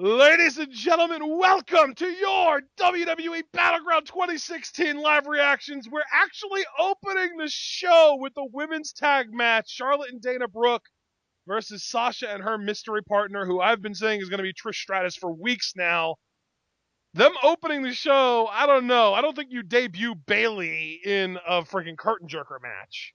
Ladies and gentlemen, welcome to your WWE Battleground 2016 live reactions. We're actually opening the show with the women's tag match, Charlotte and Dana Brooke versus Sasha and her mystery partner, who I've been saying is going to be Trish Stratus for weeks now. Them opening the show, I don't know. I don't think you debut Bayley in a freaking curtain jerker match.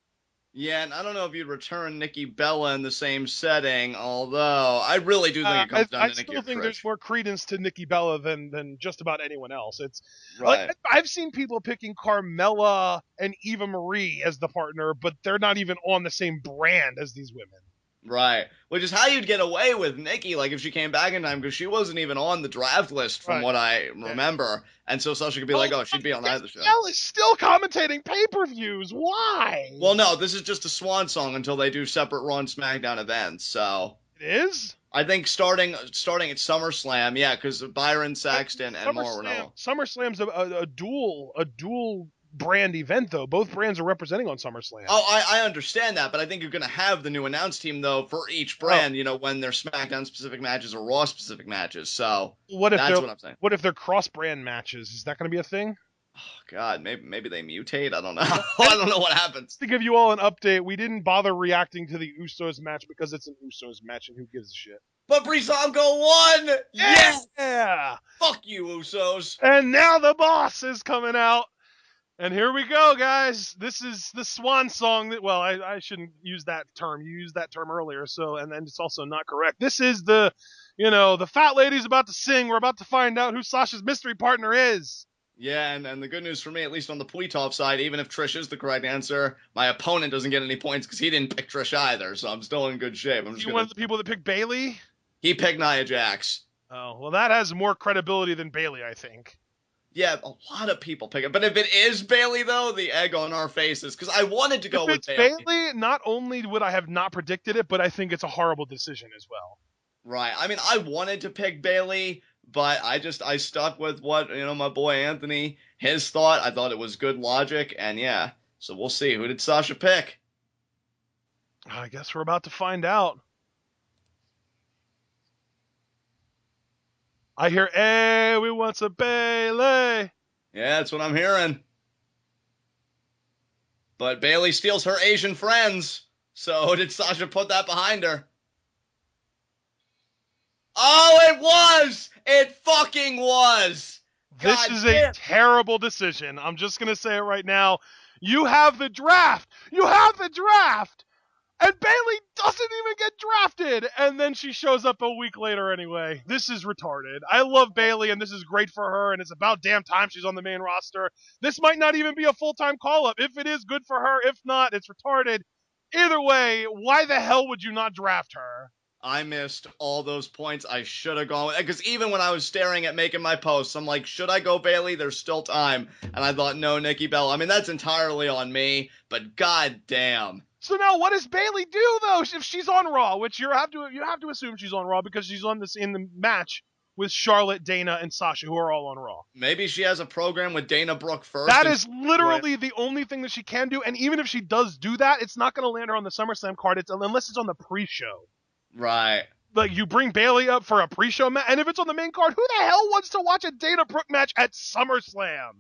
Yeah, and I don't know if you'd return Nikki Bella in the same setting, although I really do think it comes down I to Nikki still or think there's Trish. more credence to Nikki Bella than just about anyone else. It's like Right, I've seen people picking Carmella and Eva Marie as the partner, but they're not even on the same brand as these women. right. Which is how you'd get away with Nikki, like if she came back in time, because she wasn't even on the draft list from Right. what I Yeah. remember. And so Sasha could be Oh, like, oh, she'd be on either show. Bella's still commentating pay-per-views. Why? Well, no, this is just a swan song until they do separate Raw and SmackDown events. So It is? I think starting at SummerSlam, yeah, because Byron Saxton and more were no. SummerSlam's a dual brand event though. Both brands are representing on SummerSlam. Oh, I understand that, but I think you're going to have the new announce team, though, for each brand, when they're SmackDown-specific matches or Raw-specific matches. So that's what I'm saying. What if they're cross-brand matches? Is that going to be a thing? Oh, God, maybe they mutate. I don't know. I don't know what happens. To give you all an update, we didn't bother reacting to the Usos match because it's an Usos match and who gives a shit. But Breezango won! Yes! Yeah! Fuck you, Usos. And now the boss is coming out. And here we go, guys. This is the swan song that, well, I shouldn't use that term. You used that term earlier, and then it's also not correct. This is the fat lady's about to sing. We're about to find out who Sasha's mystery partner is. Yeah, and the good news for me, at least on the Puitov side, even if Trish is the correct answer, my opponent doesn't get any points because he didn't pick Trish either, so I'm still in good shape. One of the people that picked Bayley? He picked Nia Jax. Oh, well, that has more credibility than Bayley, I think. Yeah, a lot of people pick it. But if it is Bayley, though, the egg on our faces, because I wanted to go with Bayley. If it's Bayley, not only would I have not predicted it, but I think it's a horrible decision as well. Right. I mean, I wanted to pick Bayley, but I stuck with what, my boy Anthony, his thought. I thought it was good logic, and yeah. So we'll see. Who did Sasha pick? I guess we're about to find out. I hear, hey, we want some Bayley. Yeah, that's what I'm hearing. But Bayley steals her Asian friends. So did Sasha put that behind her? Oh, it was! It fucking was! This is a terrible decision. I'm just going to say it right now. You have the draft. You have the draft. And Bayley doesn't even get drafted. And then she shows up a week later anyway. This is retarded. I love Bayley, and this is great for her, and it's about damn time she's on the main roster. This might not even be a full-time call-up. If it is, good for her. If not, it's retarded. Either way, why the hell would you not draft her? I missed all those points. I should have gone with it. Because even when I was staring at making my posts, I'm like, should I go Bayley? There's still time. And I thought, no, Nikki Bella. I mean, that's entirely on me, but goddamn. So now, what does Bayley do though if she's on Raw? Which you have to assume she's on Raw because she's on this in the match with Charlotte, Dana, and Sasha, who are all on Raw. Maybe she has a program with Dana Brooke first. That is literally the only thing that she can do. And even if she does do that, it's not going to land her on the SummerSlam card. Unless it's on the pre-show. Right. Like, you bring Bayley up for a pre-show match, and if it's on the main card, who the hell wants to watch a Dana Brooke match at SummerSlam?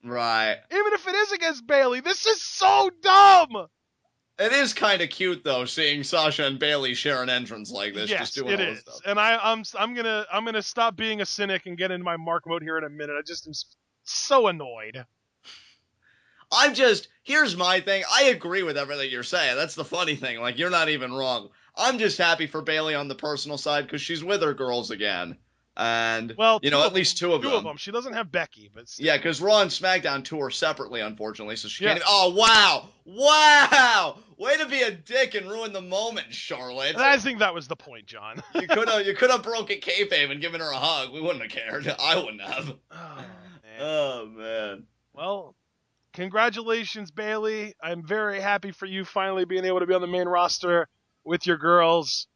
Right. Even if it is against Bayley, this is so dumb. It is kind of cute though, seeing Sasha and Bayley share an entrance like this. Yes, just doing it all is. this stuff. And I'm gonna stop being a cynic and get into my Mark mode here in a minute. I just am so annoyed. Here's my thing. I agree with everything you're saying. That's the funny thing. Like, you're not even wrong. I'm just happy for Bayley on the personal side because she's with her girls again. And, well, at least two of them. Two of them. She doesn't have Becky, but still. Yeah, because Raw and SmackDown tour separately, unfortunately, so she can't even... Oh, wow! Wow! Way to be a dick and ruin the moment, Charlotte. I think that was the point, John. you could have broken kayfabe and given her a hug. We wouldn't have cared. I wouldn't have. Oh, man. Oh, man. Well, congratulations, Bayley. I'm very happy for you finally being able to be on the main roster with your girls.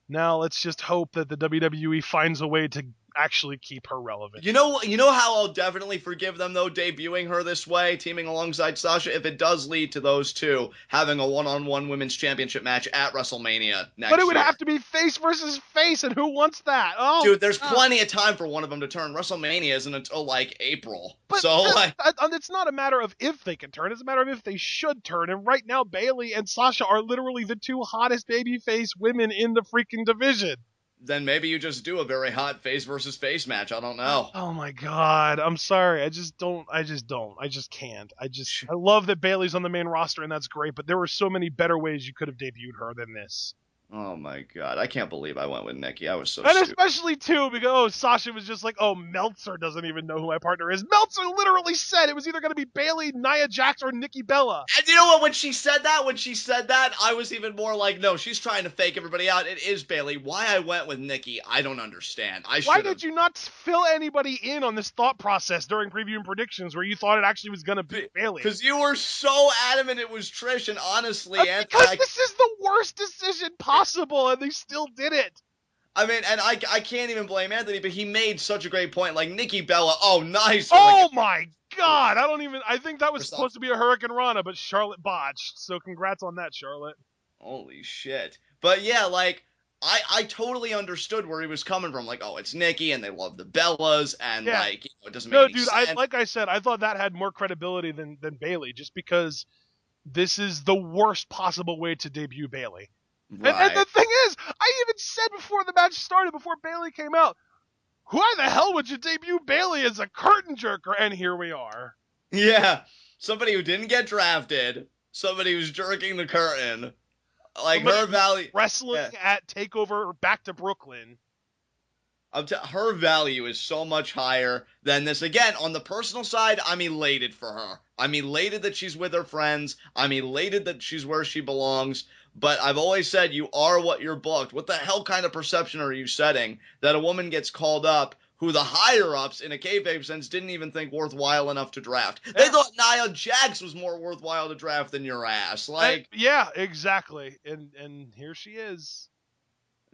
Now let's just hope that the WWE finds a way to actually keep her relevant. You know how I'll definitely forgive them, though, debuting her this way, teaming alongside Sasha, if it does lead to those two having a one-on-one women's championship match at WrestleMania next year. But it would have to be face versus face, and who wants that? Oh, dude, there's plenty of time for one of them to turn. WrestleMania isn't until, like, April. But it's not a matter of if they can turn. It's a matter of if they should turn. And right now, Bayley and Sasha are literally the two hottest babyface women in the freaking division. Then maybe you just do a very hot face versus face match. I don't know. Oh my God. I'm sorry. I just can't. I love that Bayley's on the main roster and that's great, but there were so many better ways you could have debuted her than this. Oh my God. I can't believe I went with Nikki. I was so stupid. And especially too, because Sasha was just like, oh, Meltzer doesn't even know who my partner is. Meltzer literally said it was either going to be Bayley, Nia Jax, or Nikki Bella. And you know what? When she said that, I was even more like, no, she's trying to fake everybody out. It is Bayley. Why I went with Nikki, I don't understand. Why did you not fill anybody in on this thought process during preview and predictions where you thought it actually was going to be Bayley? Because you were so adamant it was Trish, and honestly, because this is the worst decision possible, and they still did it. I mean, and I can't even blame Anthony, but he made such a great point. Like, Nikki Bella, oh, nice. Oh, my God. I think that was supposed to be a Hurricane Rana, but Charlotte botched. So congrats on that, Charlotte. Holy shit. But yeah, like, I totally understood where he was coming from. Like, oh, it's Nikki, and they love the Bellas, and, like, it doesn't make any sense. Like I said, I thought that had more credibility than Bayley, just because this is the worst possible way to debut Bayley. Right. And the thing is, I even said before the match started, before Bayley came out, why the hell would you debut Bayley as a curtain jerker? And here we are. Yeah. Somebody who didn't get drafted. Somebody who's jerking the curtain. Like, her value. Wrestling at TakeOver Back to Brooklyn. Her value is so much higher than this. Again, on the personal side, I'm elated for her. I'm elated that she's with her friends. I'm elated that she's where she belongs. But I've always said you are what you're booked. What the hell kind of perception are you setting that a woman gets called up who the higher-ups, in a kayfabe sense, didn't even think worthwhile enough to draft? They thought Nia Jax was more worthwhile to draft than your ass. Like, yeah, exactly. And here she is.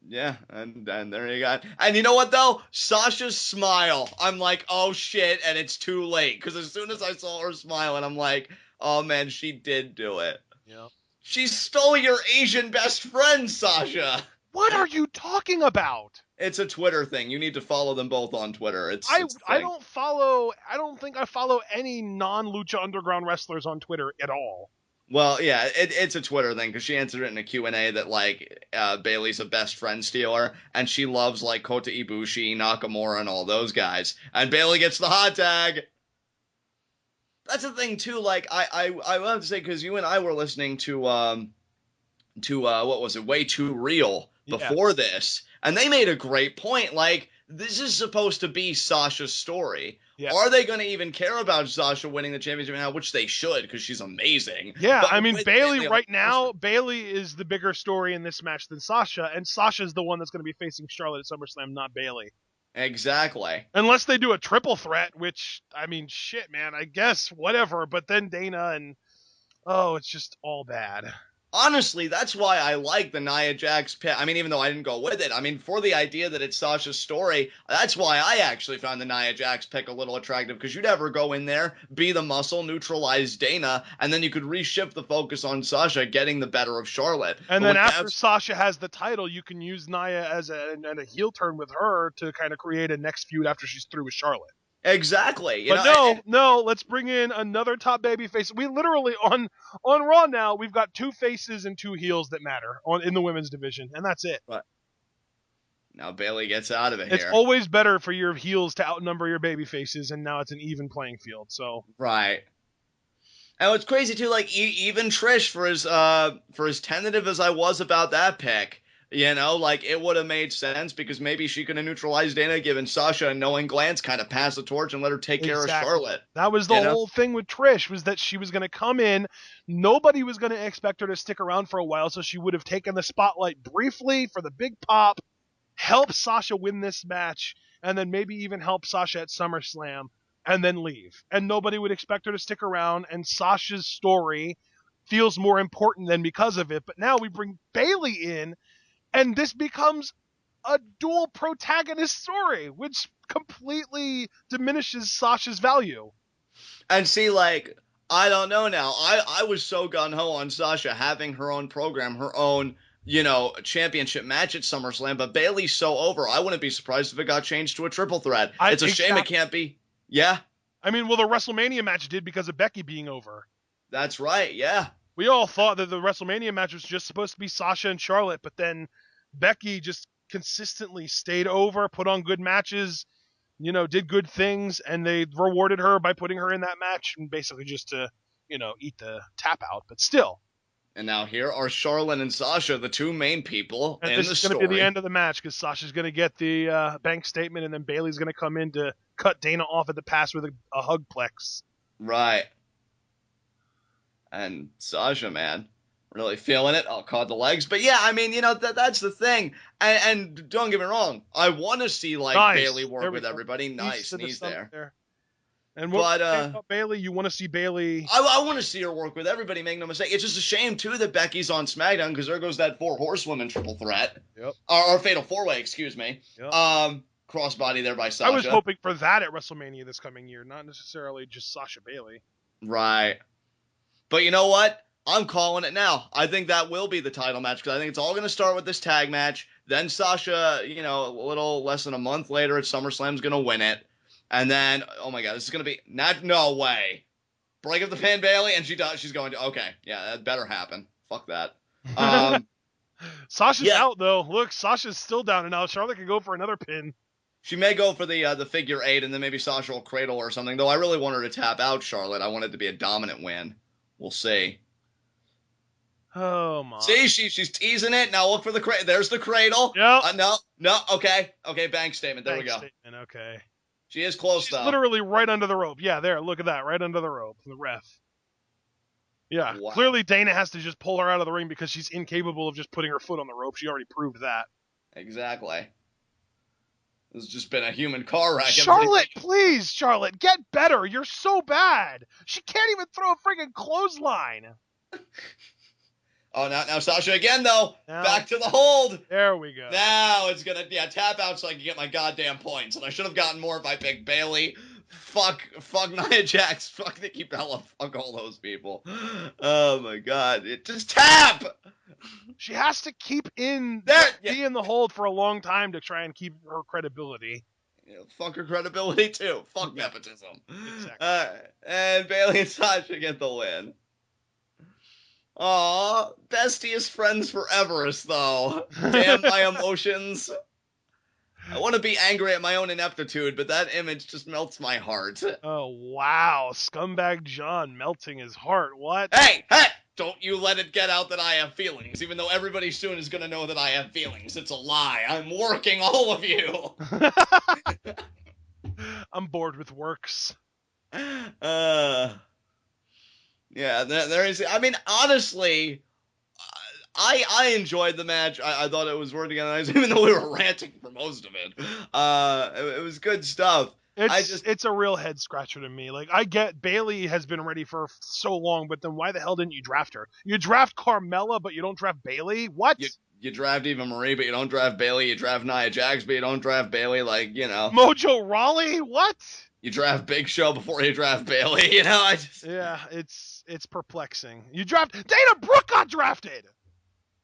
Yeah, and there you go. And you know what, though? Sasha's smile. I'm like, oh, shit, and it's too late. Because as soon as I saw her smile, and I'm like, oh, man, she did do it. Yeah. She stole your Asian best friend, Sasha. What are you talking about? It's a Twitter thing. You need to follow them both on Twitter. I don't think I follow any non-Lucha Underground wrestlers on Twitter at all. Well, yeah, it's a Twitter thing, because she answered it in a Q&A that, like, Bayley's a best friend stealer, and she loves, like, Kota Ibushi, Nakamura, and all those guys. And Bayley gets the hot tag. That's the thing, too, like, I have to say, because you and I were listening to what was it, Way Too Real before this, and they made a great point, like, this is supposed to be Sasha's story. Yeah. Are they going to even care about Sasha winning the championship now? Which they should, because she's amazing. Yeah, but I mean, Bayley right now, Bayley is the bigger story in this match than Sasha, and Sasha's the one that's going to be facing Charlotte at SummerSlam, not Bayley. Exactly. Unless they do a triple threat, which, I mean, shit, man, I guess, whatever, but then Dana and, it's just all bad. Honestly, that's why I like the Nia Jax pick. I mean, even though I didn't go with it, I mean, for the idea that it's Sasha's story, that's why I actually found the Nia Jax pick a little attractive, because you'd ever go in there, be the muscle, neutralize Dana, and then you could reshift the focus on Sasha getting the better of Charlotte. And then after Sasha has the title, you can use Nia as a heel turn with her to kind of create a next feud after she's through with Charlotte. Exactly. No, let's bring in another top baby face. We literally, on Raw now, we've got two faces and two heels that matter in the women's division, and that's it. But now Bayley gets out of it. It's always better for your heels to outnumber your baby faces, and now it's an even playing field. So right. And what's crazy too, like even Trish, for as tentative as I was about that pick, you know, like, it would have made sense, because maybe she could have neutralized Dana, given Sasha a knowing glance, kind of pass the torch and let her take care of Charlotte. That was the whole thing with Trish, was that she was going to come in. Nobody was going to expect her to stick around for a while, so she would have taken the spotlight briefly for the big pop, help Sasha win this match, and then maybe even help Sasha at SummerSlam, and then leave. And nobody would expect her to stick around, and Sasha's story feels more important than because of it. But now we bring Bayley in, and this becomes a dual protagonist story, which completely diminishes Sasha's value. And see, like, I don't know now. I was so gung-ho on Sasha having her own program, her own, championship match at SummerSlam, but Bayley's so over. I wouldn't be surprised if it got changed to a triple threat. It's a shame it can't be. Yeah. I mean, well, the WrestleMania match did because of Becky being over. That's right, yeah. We all thought that the WrestleMania match was just supposed to be Sasha and Charlotte, but then Becky just consistently stayed over, put on good matches, did good things, and they rewarded her by putting her in that match, and basically just to, eat the tap out. But still. And now here are Charlotte and Sasha, the two main people and in the story. This is going to be the end of the match because Sasha's going to get the bank statement, and then Bayley's going to come in to cut Dana off at the pass with a hugplex. Right. And Sasha, man, really feeling it. I'll caught the legs. But yeah, I mean, that's the thing. And don't get me wrong. I want to see, Bayley work with everybody. Nice. Knees there. And what about Bayley? You want to see Bayley? I want to see her work with everybody, make no mistake. It's just a shame, too, that Becky's on SmackDown because there goes that 4 horsewomen triple threat. Yep. Or fatal 4-way, excuse me. Yep. Crossbody there by Sasha. I was hoping for that at WrestleMania this coming year, not necessarily just Sasha Bayley. Right. But you know what? I'm calling it now. I think that will be the title match because I think it's all going to start with this tag match. Then Sasha, a little less than a month later at SummerSlam is going to win it. And then, oh my God, this is going to be, no way. Break up the pin, Bayley, and she's going to, okay, yeah, that better happen. Fuck that. Sasha's out, though. Look, Sasha's still down and out. Charlotte could go for another pin. She may go for the figure 8, and then maybe Sasha will cradle or something, though I really want her to tap out Charlotte. I want it to be a dominant win. We'll see. Oh, my. See, she's teasing it. Now look for the cradle. There's the cradle. Yep. No, okay. Okay, bank statement. There we go. Okay. She is close, She's though. Literally right under the rope. Yeah, there. Look at that. Right under the rope. The ref. Yeah. Wow. Clearly, Dana has to just pull her out of the ring because she's incapable of just putting her foot on the rope. She already proved that. Exactly. This has just been a human car wreck. Charlotte, please, Charlotte, get better. You're so bad. She can't even throw a friggin' clothesline. Oh, now Sasha again, though. Back to the hold. There we go. Now it's going to, tap out so I can get my goddamn points. And I should have gotten more if I picked Bayley. Fuck Nia Jax. Fuck Nikki Bella. Fuck all those people. Oh, my God. Just tap. She has to keep be in the hold for a long time to try and keep her credibility. Yeah, fuck her credibility, too. Fuck nepotism. Exactly. And Bayley and Sasha get the win. Aw, bestiest friends forever, though. Damn my emotions. I want to be angry at my own ineptitude, but that image just melts my heart. Oh, wow. Scumbag John melting his heart. What? Hey! Don't you let it get out that I have feelings, even though everybody soon is going to know that I have feelings. It's a lie. I'm working all of you. I'm bored with works. Yeah, there is. I mean, honestly, I enjoyed the match. I thought it was working nice, even though we were ranting for most of it. It was good stuff. It's a real head scratcher to me. Like, I get Bayley has been ready for so long, but then why the hell didn't you draft her? You draft Carmella, but you don't draft Bayley? What? You draft Eva Marie, but you don't draft Bayley. You draft Nia Jax, but you don't draft Bayley. Mojo Rawley? What? You draft Big Show before you draft Bayley. Yeah, it's perplexing. You draft Dana Brooke got drafted.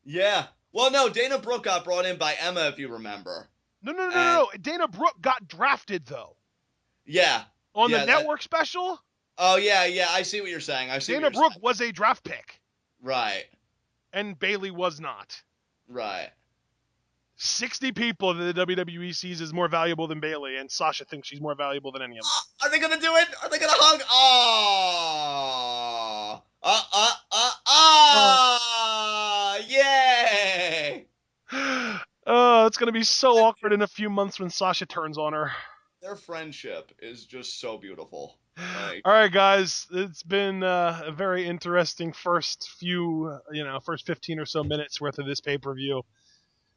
Yeah. Well, no, Dana Brooke got brought in by Emma, if you remember. No. Dana Brooke got drafted though. Yeah. On the network special? Oh, yeah, I see what you're saying. Dana Brooke was a draft pick. Right. And Bayley was not. Right. 60 people that the WWE sees as more valuable than Bayley, and Sasha thinks she's more valuable than any of them. Are they going to do it? Are they going to hug? Yay! Oh, it's going to be so awkward in a few months when Sasha turns on her. Their friendship is just so beautiful. All right, guys, it's been a very interesting first 15 or so minutes worth of this pay-per-view.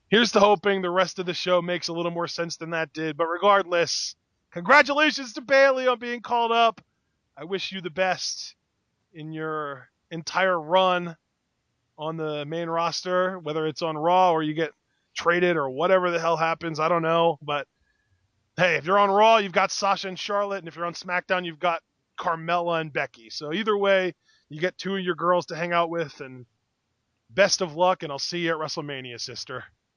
Here's to hoping the rest of the show makes a little more sense than that did. But regardless, congratulations to Bayley on being called up. I wish you the best in your entire run on the main roster, whether it's on Raw or you get traded or whatever the hell happens. I don't know. But hey, if you're on Raw, you've got Sasha and Charlotte. And if you're on SmackDown, you've got Carmella and Becky. So either way, you get two of your girls to hang out with. And best of luck. And I'll see you at WrestleMania, sister.